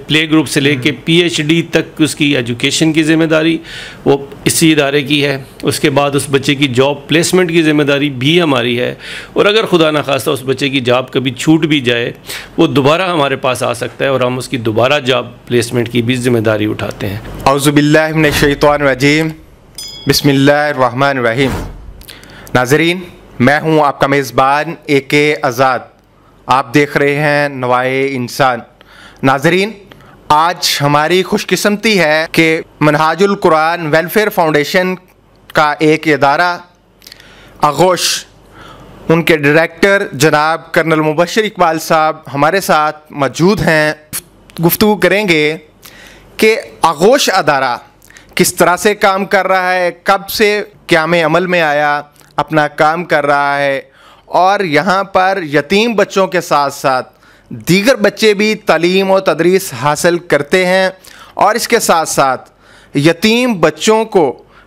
Play group से लेके PhD तक उसकी एजुकेशन की ज़िम्मेदारी वो इसी इदारे की है। उसके बाद उस बच्चे की जॉब प्लेसमेंट की ज़िम्मेदारी भी हमारी है, और अगर खुदा न खास्ता उस बच्चे की जॉब कभी छूट भी जाए वो दोबारा हमारे पास आ सकता है और हम उसकी दोबारा जॉब प्लेसमेंट की भी ज़िम्मेदारी उठाते हैं। औज़ुबिल्लाहि मिनश्शैतानिर्रजीम, बिस्मिल्लाहिर्रहमानिर्रहीम। नाज़रीन, मैं हूँ आपका मेज़बान AK आज़ाद। आप देख रहे हैं नवाए इंसान। नाज़रीन, आज हमारी खुशकिस्मती है कि मनहाजुल कुरान वेलफेयर फाउंडेशन का एक इदारा आगोश, उनके डायरेक्टर जनाब कर्नल मुबशर इकबाल साहब हमारे साथ मौजूद हैं। गुफ्तगू करेंगे कि आगोश अदारा किस तरह से काम कर रहा है, कब से क़याम अमल में आया, अपना काम कर रहा है, और यहाँ पर यतीम बच्चों के साथ साथ दीगर बच्चे भी तालीम और तदरीस हासिल करते हैं, और इसके साथ साथ यतीम बच्चों को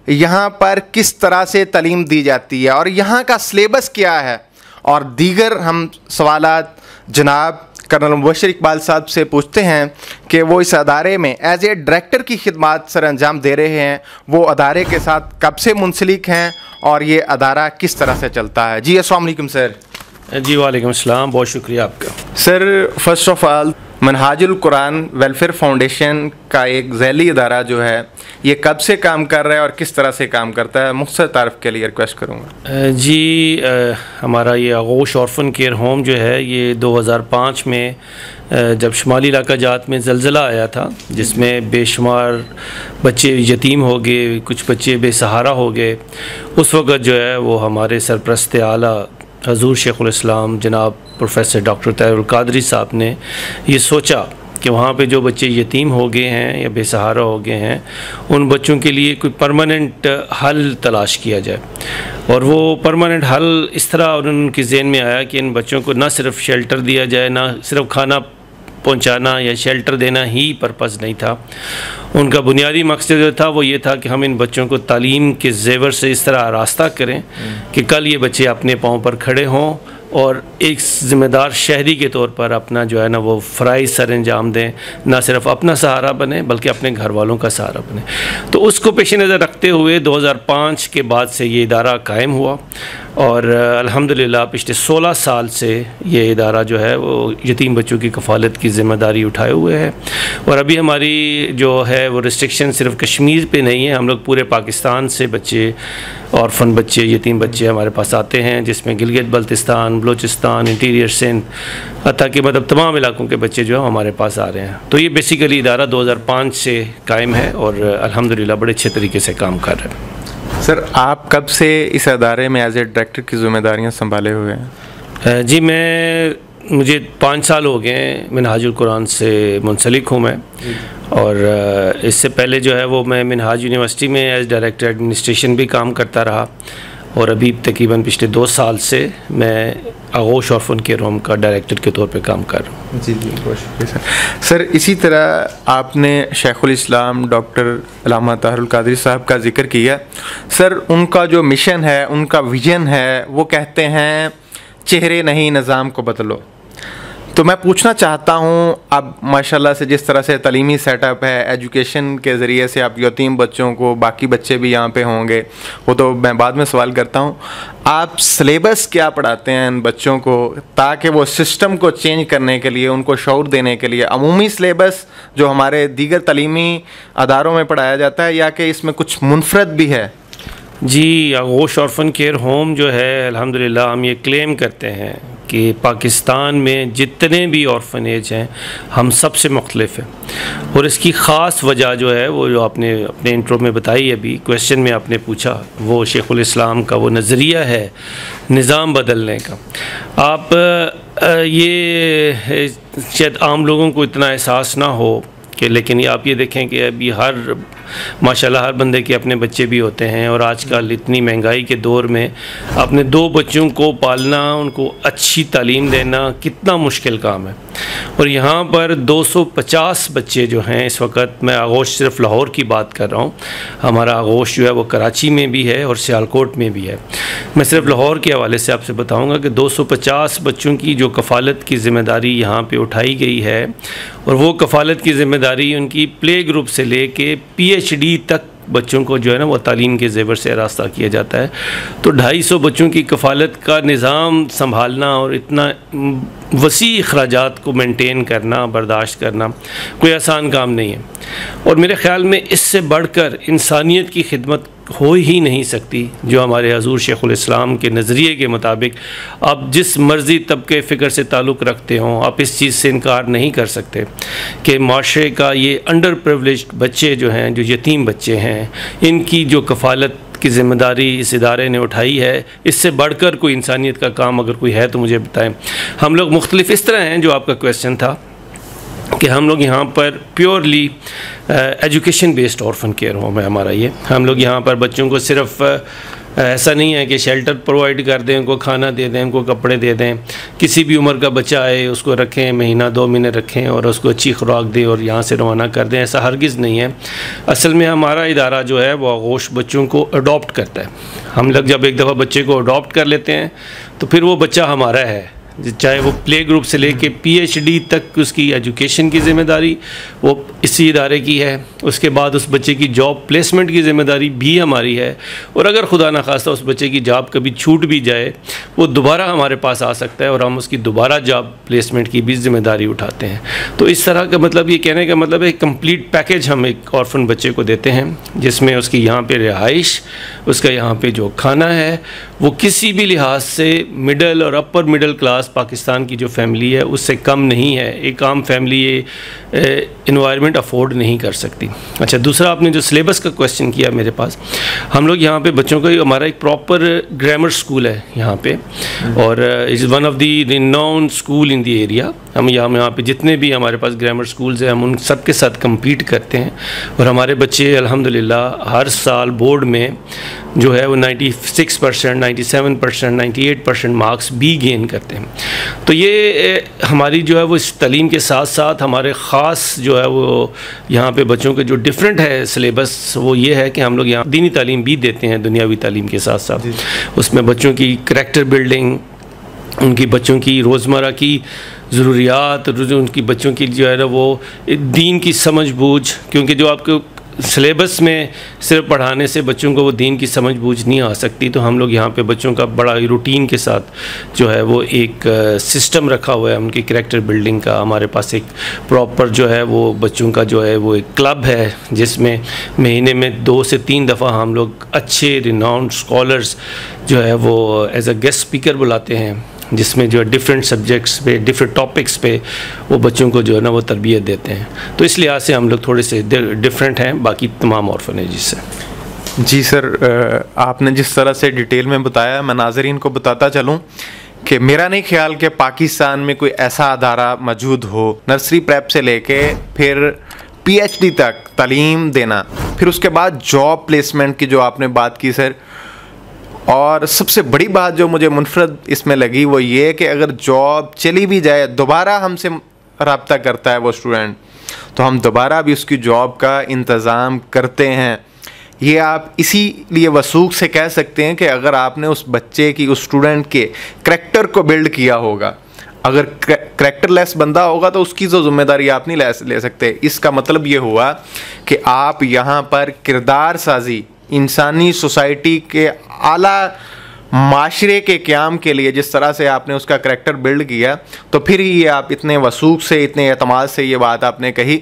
यहाँ पर किस तरह से तालीम दी जाती है और यहाँ का सिलेबस क्या है, और दीगर हम सवालात जनाब कर्नल मुबशर इकबाल साहब से पूछते हैं कि वो इस अदारे में एज ए डायरेक्टर की खिदमत सर अंजाम दे रहे हैं, वो अदारे के साथ कब से मुंसलिक हैं और ये अदारा किस तरह से चलता है। जी अस्सलाम वालेकुम सर। जी वालेकुम अस्सलाम, बहुत शुक्रिया आपका। Sir, first of all Minhajul Quran welfare foundation का एक ज़ैली इदारा जो है ये कब से काम कर रहा है और किस तरह से काम करता है, मुख्तसर तारफ़ के लिए रिक्वेस्ट करूँगा। जी, हमारा ये आगोश ऑर्फन केयर होम जो है ये 2005 में जब शुमाली इलाका जात में ज़लज़ला आया था, जिसमें बेशुमार बच्चे यतीम हो गए, कुछ बच्चे बेसहारा हो गए, उस वक़्त जो है वो हमारे सरपरस्त आला हज़ूर शेखुल इस्लाम जनाब प्रोफेसर डॉक्टर तैयबुल कादरी साहब ने ये सोचा कि वहाँ पे जो बच्चे यतीम हो गए हैं या बेसहारा हो गए हैं, उन बच्चों के लिए कोई परमानेंट हल तलाश किया जाए। और वो परमानेंट हल इस तरह उनके ज़हन में आया कि इन बच्चों को ना सिर्फ शेल्टर दिया जाए, ना सिर्फ खाना पहुंचाना या शेल्टर देना ही पर्पज़ नहीं था। उनका बुनियादी मकसद जो था वो ये था कि हम इन बच्चों को तालीम के ज़ेवर से इस तरह आरास्ता करें कि कल ये बच्चे अपने पाँव पर खड़े हों और एक ज़िम्मेदार शहरी के तौर पर अपना जो है ना वो फ़राइज़ सर अंजाम दें, ना सिर्फ अपना सहारा बने बल्कि अपने घर वालों का सहारा बने। तो उसको पेश नज़र रखते हुए 2005 के बाद से ये इदारा कायम हुआ, और अल्हम्दुलिल्लाह पिछले 16 साल से ये इदारा जो है वो यतीम बच्चों की कफ़ालत की ज़िम्मेदारी उठाए हुए है। और अभी हमारी जो है वो रिस्ट्रिक्शन सिर्फ कश्मीर पे नहीं है, हम लोग पूरे पाकिस्तान से बच्चे, ऑर्फन बच्चे, यतीम बच्चे हमारे पास आते हैं, जिसमें गिलगित बल्तिस्तान, बलूचिस्तान, इंटीरियर सिंध, हत्ता कि मतलब तमाम इलाकों के बच्चे जो है हमारे पास आ रहे हैं। तो ये बेसिकली इदारा 2005 से कायम है और अल्हम्दुलिल्लाह बड़े अच्छे तरीके से काम कर रहे हैं। सर, आप कब से इस अदारे में एज ए डायरेक्टर की ज़िम्मेदारियाँ संभाले हुए हैं? जी, मुझे 5 साल हो गए मिनहाजुल कुरान से मुंसलिक हूँ मैं, और इससे पहले जो है वो मैं मिनहाज यूनिवर्सिटी में एज डायरेक्टर एडमिनिस्ट्रेशन भी काम करता रहा, और अभी तकरीबन पिछले 2 साल से मैं आगोश ऑर्फन केयर होम का डायरेक्टर के तौर पे काम कर रहा हूँ। जी, बहुत शुक्रिया सर। सर, इसी तरह आपने शेखुल इस्लाम डॉक्टर अल्लामा ताहिरुल कादरी साहब का जिक्र किया। सर, उनका जो मिशन है, उनका विजन है, वो कहते हैं चेहरे नहीं निज़ाम को बदलो। तो मैं पूछना चाहता हूँ, अब माशाल्लाह से जिस तरह से तालीमी सेटअप है, एजुकेशन के ज़रिए से आप यतीम बच्चों को, बाकी बच्चे भी यहाँ पे होंगे, वो तो मैं बाद में सवाल करता हूँ, आप सिलेबस क्या पढ़ाते हैं इन बच्चों को ताकि वो सिस्टम को चेंज करने के लिए, उनको शऊर देने के लिए, अमूमी सिलेबस जो हमारे दीगर तालीमी अदारों में पढ़ाया जाता है, या कि इसमें कुछ मुनफरद भी है? जी, आगोश ऑर्फन केयर होम जो है अल्हम्दुलिल्लाह हम ये क्लेम करते हैं कि पाकिस्तान में जितने भी ऑर्फनेज हैं हम सबसे मुख्तलिफ हैं, और इसकी ख़ास वजह जो है वो जो आपने अपने इंट्रो में बताई, अभी क्वेश्चन में आपने पूछा, वो शेखुल इस्लाम का वो नज़रिया है निज़ाम बदलने का। आप ये शायद आम लोगों को इतना एहसास ना हो कि, लेकिन आप ये देखें कि अभी माशाल्लाह हर बंदे के अपने बच्चे भी होते हैं, और आजकल इतनी महंगाई के दौर में अपने 2 बच्चों को पालना, उनको अच्छी तालीम देना कितना मुश्किल काम है। और यहाँ पर 250 बच्चे जो हैं इस वक्त, मैं आगोश सिर्फ लाहौर की बात कर रहा हूँ, हमारा आगोश जो है वो कराची में भी है और सियालकोट में भी है। मैं सिर्फ लाहौर के हवाले से आपसे बताऊँगा कि 250 बच्चों की जो कफ़ालत की ज़िम्मेदारी यहाँ पे उठाई गई है, और वो कफ़ालत की ज़िम्मेदारी उनकी प्ले ग्रुप से ले कर PhD तक बच्चों को जो है ना वो तालीम के ज़ेवर से रास्ता किया जाता है। तो 250 बच्चों की कफ़ालत का निज़ाम संभालना और इतना वसी अखराजात को मेंटेन करना, बर्दाश्त करना कोई आसान काम नहीं है। और मेरे ख़्याल में इससे बढ़कर इंसानियत की खिदमत हो ही नहीं सकती, जो हमारे हजूर शेखुल इस्लाम के नज़रिए के मुताबिक आप जिस मर्ज़ी तबके फ़िक्र से ताल्लुक़ रखते हों, आप इस चीज़ से इनकार नहीं कर सकते कि माशरे का ये अंडर प्रिविलेज्ड बच्चे जो हैं, जो यतीम बच्चे हैं, इनकी जो कफ़ालत की ज़िम्मेदारी इस इदारे ने उठाई है, इससे बढ़कर कोई इंसानियत का काम अगर कोई है तो मुझे बताएं। हम लोग मुख्तलिफ इस तरह हैं, जो आपका क्वेश्चन था, कि हम लोग यहाँ पर purely education based orphan care home है हमारा ये। हम लोग यहाँ पर बच्चों को सिर्फ ऐसा नहीं है कि शेल्टर प्रोवाइड कर दें, उनको खाना दे दें, उनको कपड़े दे दें, किसी भी उम्र का बच्चा आए उसको रखें, महीना 2 महीने रखें और उसको अच्छी खुराक दें और यहाँ से रवाना कर दें, ऐसा हरगिज़ नहीं है। असल में हमारा इदारा जो है वो आगोश बच्चों को अडॉप्ट करता है। हम लोग जब एक दफ़ा बच्चे को अडॉप्ट कर लेते हैं तो फिर वो बच्चा हमारा है, चाहे वो प्ले ग्रुप से लेके PhD तक उसकी एजुकेशन की ज़िम्मेदारी वो इसी इदारे की है। उसके बाद उस बच्चे की जॉब प्लेसमेंट की ज़िम्मेदारी भी हमारी है, और अगर खुदा न खास्ता उस बच्चे की जॉब कभी छूट भी जाए, वो दोबारा हमारे पास आ सकता है और हम उसकी दोबारा जॉब प्लेसमेंट की भी ज़िम्मेदारी उठाते हैं। तो इस तरह का मतलब, ये कहने का मतलब है कंप्लीट पैकेज हम एक ऑर्फन बच्चे को देते हैं, जिसमें उसकी यहाँ पर रिहाइश, उसका यहाँ पर जो खाना है, वो किसी भी लिहाज से मिडल और अपर मिडल क्लास पाकिस्तान की जो फैमिली है उससे कम नहीं है। एक आम फैमिली ये इन्वायरमेंट अफोर्ड नहीं कर सकती। अच्छा, दूसरा आपने जो सिलेबस का क्वेश्चन किया मेरे पास, हम लोग यहाँ पे बच्चों का, हमारा एक प्रॉपर ग्रामर स्कूल है यहाँ पे, और is one of the renowned school in the area. हम यहाँ पे जितने भी हमारे पास ग्रामर स्कूल्स हैं, हम उन सब के साथ कम्पीट करते हैं, और हमारे बच्चे अल्हम्दुलिल्लाह हर साल बोर्ड में जो है वो 96%, 97%, 98% मार्क्स भी गेन करते हैं। तो ये हमारी जो है वो इस तालीम के साथ साथ हमारे ख़ास जो है वो यहाँ पे बच्चों के जो डिफरेंट है सिलेबस, वो ये है कि हम लोग यहाँ दीनी तालीम भी देते हैं दुनियावी तालीम के साथ साथ। उसमें बच्चों की करैक्टर बिल्डिंग, उनकी बच्चों की रोज़मर्रा की ज़रूरियात, उनकी बच्चों की जो है ना वो दीन की समझ बूझ, क्योंकि जो आपको सिलेबस में सिर्फ पढ़ाने से बच्चों को वो दीन की समझ बूझ नहीं आ सकती। तो हम लोग यहाँ पे बच्चों का बड़ा रूटीन के साथ जो है वो एक सिस्टम रखा हुआ है उनकी करैक्टर बिल्डिंग का। हमारे पास एक प्रॉपर जो है वो बच्चों का जो है वो एक क्लब है, जिसमें महीने में 2 से 3 दफ़ा हम लोग अच्छे रिनाउंड स्कॉलर्स जो है वो एज अ गेस्ट स्पीकर बुलाते हैं, जिसमें जो है डिफरेंट सब्जेक्ट्स पे, डिफरेंट टॉपिक्स पे वो बच्चों को जो है ना वो तरबियत देते हैं। तो इस लिहाज से हम लोग थोड़े से डिफरेंट हैं बाकी तमाम ऑर्फनेज से। जी सर, आपने जिस तरह से डिटेल में बताया, मैं नाज़रीन को बताता चलूँ कि मेरा नहीं ख्याल कि पाकिस्तान में कोई ऐसा अदारा मौजूद हो, नर्सरी प्रेप से लेके फिर PhD तक तालीम देना, फिर उसके बाद जॉब प्लेसमेंट की जो आपने बात की सर, और सबसे बड़ी बात जो मुझे मुनफरद इसमें लगी वो ये कि अगर जॉब चली भी जाए, दोबारा हमसे रब्ता करता है वो स्टूडेंट, तो हम दोबारा भी उसकी जॉब का इंतज़ाम करते हैं। ये आप इसीलिए वसूख से कह सकते हैं कि अगर आपने उस बच्चे की, उस स्टूडेंट के करैक्टर को बिल्ड किया होगा, अगर करैक्टरलेस बंदा होगा तो उसकी तो ज़िम्मेदारी आप नहीं ले सकते। इसका मतलब ये हुआ कि आप यहाँ पर किरदार साजी, इंसानी सोसाइटी के आला माशरे के क़याम के लिए जिस तरह से आपने उसका करैक्टर बिल्ड किया, तो फिर ये आप इतने वसूख से, इतने एतमाद से ये बात आपने कही।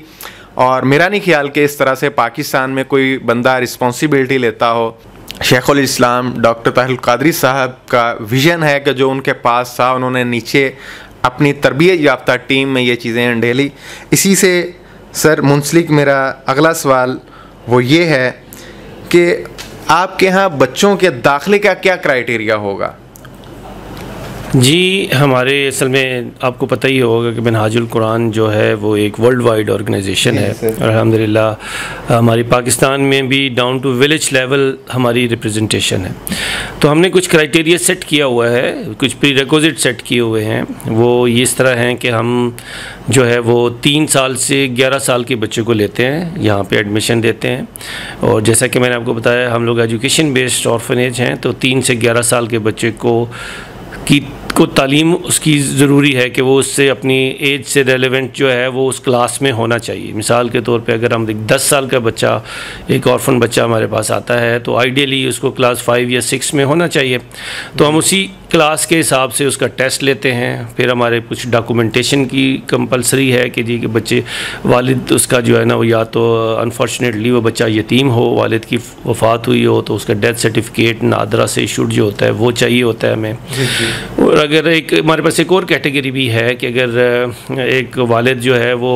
और मेरा नहीं ख्याल कि इस तरह से पाकिस्तान में कोई बंदा रिस्पॉन्सिबिलिटी लेता हो। शेखुल इस्लाम डॉक्टर ताहिरुल क़ादरी साहब का विज़न है कि जो उनके पास था, उन्होंने नीचे अपनी तरबियत याफ्ता टीम में ये चीज़ें अंडेली। इसी से सर मुंसलिक मेरा अगला सवाल वो ये है कि आपके यहाँ बच्चों के दाखिले का क्या क्राइटेरिया होगा? जी, हमारे असल में आपको पता ही होगा कि मिनहाजुल कुरान जो है वो एक वर्ल्ड वाइड ऑर्गेनाइजेशन है और अल्हम्दुलिल्लाह हमारी पाकिस्तान में भी डाउन टू विलेज लेवल हमारी रिप्रेजेंटेशन है। तो हमने कुछ क्राइटेरिया सेट किया हुआ है, कुछ प्री रिक्विजिट सेट किए हुए हैं। वो इस तरह हैं कि हम जो है वो 3 साल से 11 साल के बच्चों को लेते हैं, यहाँ पे एडमिशन देते हैं। और जैसा कि मैंने आपको बताया हम लोग एजुकेशन बेस्ड ऑर्फनेज हैं, तो 3 से 11 साल के बच्चे को तालीम उसकी ज़रूरी है कि वो उससे अपनी एज से रेलेवेंट जो है वो उस क्लास में होना चाहिए। मिसाल के तौर पे अगर हम 10 साल का बच्चा, एक ऑर्फन बच्चा हमारे पास आता है तो आइडियली उसको क्लास 5 या 6 में होना चाहिए। तो हम उसी क्लास के हिसाब से उसका टेस्ट लेते हैं। फिर हमारे कुछ डॉक्यूमेंटेशन की कंपलसरी है कि जी कि बच्चे वालिद उसका जो है ना वो या तो अनफॉर्चुनेटली वो बच्चा यतीम हो, वालिद की वफ़ात हुई हो तो उसका डेथ सर्टिफिकेट नादरा से इशूड जो होता है वो चाहिए होता है हमें। और अगर एक हमारे पास एक और कैटेगरी भी है कि अगर एक वालिद जो है वो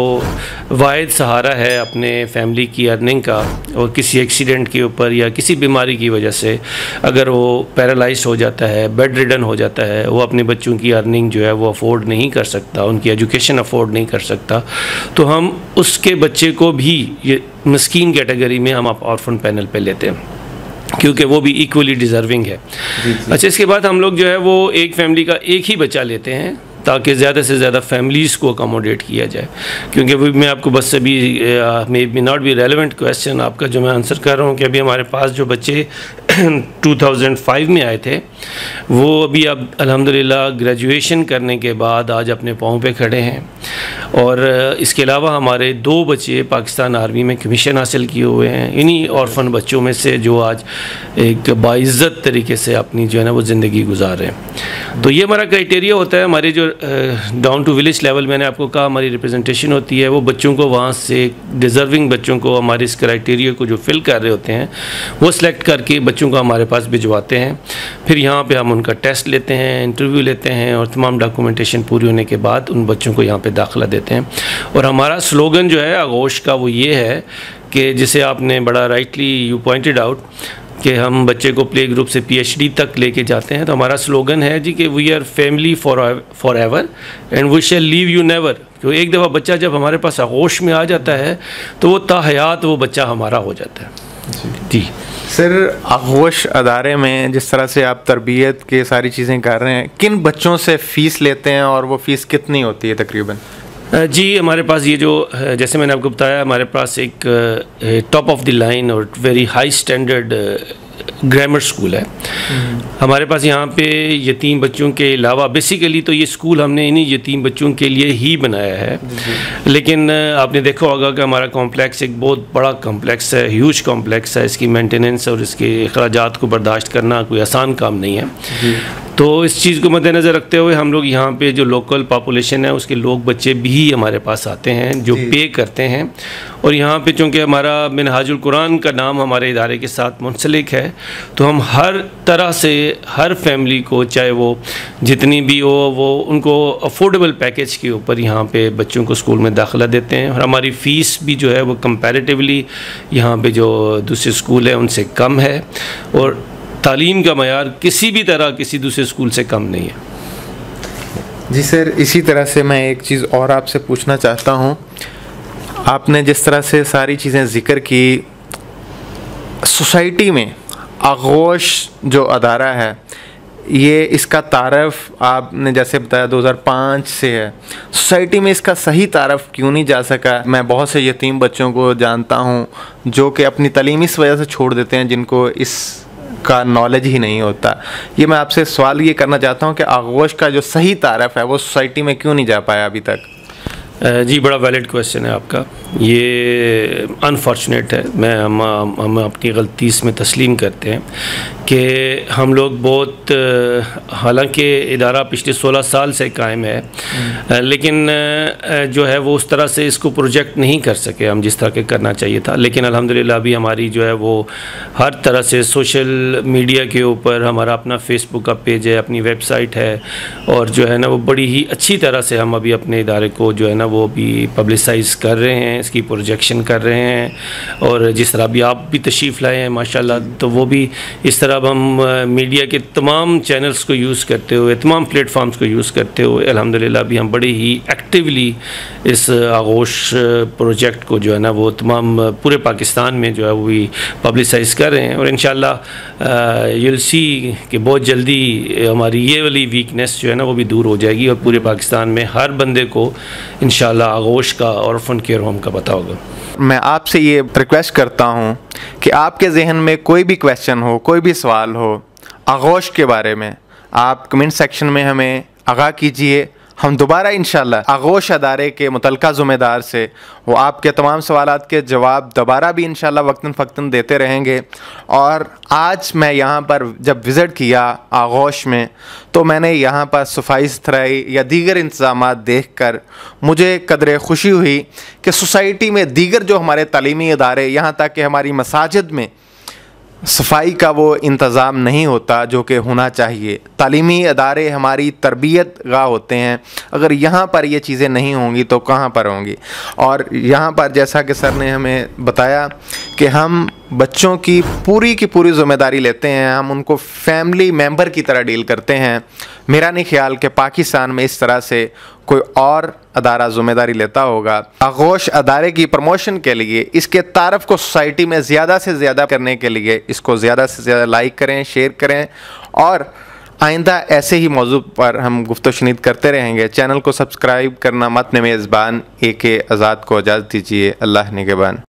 वाहिद सहारा है अपने फैमिली की अर्निंग का और किसी एक्सीडेंट के ऊपर या किसी बीमारी की वजह से अगर वो पैरालाइज्ड हो जाता है, बेड रिडन हो जाता है, वो अपने बच्चों की अर्निंग जो है वो अफोर्ड नहीं कर सकता, उनकी एजुकेशन अफोर्ड नहीं कर सकता, तो हम उसके बच्चे को भी ये मिस्कीन कैटेगरी में हम ऑर्फन पैनल पे लेते हैं क्योंकि वो भी इक्वली डिज़र्विंग है। अच्छा, इसके बाद हम लोग जो है वो एक फैमिली का एक ही बच्चा लेते हैं ताकि ज़्यादा से ज़्यादा फैमिलीज़ को अकोमोडेट किया जाए। क्योंकि अभी मैं आपको बस अभी may be not be relevant question आपका जो मैं आंसर कर रहा हूँ कि अभी हमारे पास जो बच्चे 2005 में आए थे वो अभी अब अल्हम्दुलिल्लाह ग्रेजुएशन करने के बाद आज अपने पाँव पे खड़े हैं। और इसके अलावा हमारे 2 बच्चे पाकिस्तान आर्मी में कमीशन हासिल किए हुए हैं, इन्हीं ऑर्फन बच्चों में से जो आज एक बाइज़्ज़त तरीके से अपनी जो है ना वो ज़िंदगी गुजार रहे हैं। तो ये हमारा क्राइटेरिया होता है। हमारे जो डाउन टू विलेज लेवल मैंने आपको कहा हमारी रिप्रेजेंटेशन होती है, वो बच्चों को वहाँ से डिज़र्विंग बच्चों को हमारे इस क्राइटेरिया को जो फिल कर रहे होते हैं वो सिलेक्ट करके बच्चों को हमारे पास भिजवाते हैं। फिर यहाँ पे हम उनका टेस्ट लेते हैं, इंटरव्यू लेते हैं और तमाम डॉक्यूमेंटेशन पूरी होने के बाद उन बच्चों को यहाँ पे दाखिला देते हैं। और हमारा स्लोगन जो है आगोश का वो ये है कि जिसे आपने बड़ा राइटली यू पॉइंटेड आउट कि हम बच्चे को प्ले ग्रुप से PhD तक लेके जाते हैं। तो हमारा स्लोगन है जी कि we are family forever and we shall leave you never. तो एक दफ़ा बच्चा जब हमारे पास आगोश में आ जाता है तो वो ताहयात वो बच्चा हमारा हो जाता है। जी सर, आगोश अदारे में जिस तरह से आप तरबियत के सारी चीज़ें कर रहे हैं, किन बच्चों से फ़ीस लेते हैं और वो फ़ीस कितनी होती है तकरीबन? जी, हमारे पास ये जो जैसे मैंने आपको बताया हमारे पास एक टॉप ऑफ द लाइन और very high standard grammar school है। हमारे पास यहाँ पे यतीम बच्चों के अलावा बेसिकली तो ये स्कूल हमने इन्हीं यतीम बच्चों के लिए ही बनाया है। लेकिन आपने देखा होगा कि हमारा कॉम्प्लेक्स एक बहुत बड़ा कॉम्प्लेक्स है, ह्यूज कॉम्प्लेक्स है। इसकी मेंटेनेंस और इसके अखराजात को बर्दाश्त करना कोई आसान काम नहीं है। तो इस चीज़ को मद्देनज़र रखते हुए हम लोग यहाँ पे जो लोकल पॉपुलेशन है उसके लोग बच्चे भी हमारे पास आते हैं जो पे करते हैं। और यहाँ पे चूँकि हमारा मिनहाजुल कुरान का नाम हमारे इदारे के साथ मुंसलिक है तो हम हर तरह से हर फैमिली को, चाहे वो जितनी भी हो, वो उनको अफोर्डेबल पैकेज के ऊपर यहाँ पे बच्चों को स्कूल में दाखिला देते हैं। और हमारी फ़ीस भी जो है वो कंपैरेटिवली यहाँ पे जो दूसरे स्कूल है उनसे कम है और तालीम का मयार किसी भी तरह किसी दूसरे स्कूल से कम नहीं है। जी सर, इसी तरह से मैं एक चीज़ और आपसे पूछना चाहता हूँ। आपने जिस तरह से सारी चीज़ें ज़िक्र की, सोसाइटी में आगोश जो अदारा है ये इसका तारफ़ आपने जैसे बताया 2005 से है, सोसाइटी में इसका सही तारफ़ क्यों नहीं जा सका? मैं बहुत से यतीम बच्चों को जानता हूँ जो कि अपनी तालीम इस वजह से छोड़ देते हैं जिनको इस का नॉलेज ही नहीं होता। ये मैं आपसे सवाल ये करना चाहता हूँ कि आगोश का जो सही तारफ़ है वो सोसाइटी में क्यों नहीं जा पाया अभी तक? जी, बड़ा वैलिड क्वेश्चन है आपका। ये अनफॉर्चुनेट है। हम अपनी गलती इसमें तस्लीम करते हैं कि हम लोग बहुत, हालांकि इदारा पिछले 16 साल से कायम है लेकिन जो है वो उस तरह से इसको प्रोजेक्ट नहीं कर सके हम जिस तरह के करना चाहिए था। लेकिन अल्हम्दुलिल्लाह अभी हमारी जो है वो हर तरह से सोशल मीडिया के ऊपर हमारा अपना फेसबुक का पेज है, अपनी वेबसाइट है और जो है ना वो बड़ी ही अच्छी तरह से हम अभी अपने इदारे को जो है ना ना वो भी पब्लिसाइज़ कर रहे हैं, इसकी प्रोजेक्शन कर रहे हैं। और जिस तरह भी आप भी तशरीफ़ लाए हैं माशाल्लाह, तो वो भी इस तरह हम मीडिया के तमाम चैनल्स को यूज़ करते हुए, तमाम प्लेटफॉर्म्स को यूज़ करते हुए अल्हम्दुलिल्लाह भी हम बड़े ही एक्टिवली इस आगोश प्रोजेक्ट को जो है ना वो तमाम पूरे पाकिस्तान में जो है वो भी पब्लिसाइज़ कर रहे हैं। और इंशाल्लाह यूल सी कि बहुत जल्दी हमारी ये वाली वीकनेस जो है ना वो भी दूर हो जाएगी और पूरे पाकिस्तान में हर बंदे को इंशाल्लाह आगोश का और ऑर्फन केयर होम का पता होगा। मैं आपसे ये रिक्वेस्ट करता हूँ कि आपके जहन में कोई भी क्वेश्चन हो, कोई भी सवाल हो आगोश के बारे में, आप कमेंट सेक्शन में हमें आगाह कीजिए। हम दोबारा इंशाल्लाह आगोश अदारे के मुतल्लिका ज़िम्मेदार से वो आपके तमाम सवालात के जवाब दोबारा भी इंशाल्लाह वक्तन फ़क्तन देते रहेंगे। और आज मैं यहाँ पर जब विज़िट किया आगोश में, तो मैंने यहाँ पर सफाई सुथराई या दीगर इंतज़ामात देख कर मुझे कदरे खुशी हुई कि सोसाइटी में दीगर जो हमारे तालीमी इदारे, यहाँ तक कि हमारी मसाजिद में सफाई का वो इंतज़ाम नहीं होता जो कि होना चाहिए। तालीमी अदारे हमारी तरबियत गाह होते हैं, अगर यहाँ पर ये चीज़ें नहीं होंगी तो कहाँ पर होंगी। और यहाँ पर जैसा कि सर ने हमें बताया कि हम बच्चों की पूरी ज़िम्मेदारी लेते हैं, हम उनको फैमिली मेंबर की तरह डील करते हैं। मेरा नहीं ख्याल कि पाकिस्तान में इस तरह से कोई और अदारा ज़िम्मेदारी लेता होगा। आगोश अदारे की प्रमोशन के लिए, इसके तारफ़ को सोसाइटी में ज़्यादा से ज़्यादा करने के लिए इसको ज़्यादा से ज़्यादा लाइक करें, शेयर करें और आइंदा ऐसे ही मौजू पर हम गुफ्तगू करते रहेंगे। चैनल को सब्सक्राइब करना मत। मेज़बान AK आज़ाद को इजाज़त दीजिए। अल्लाह निगहबान।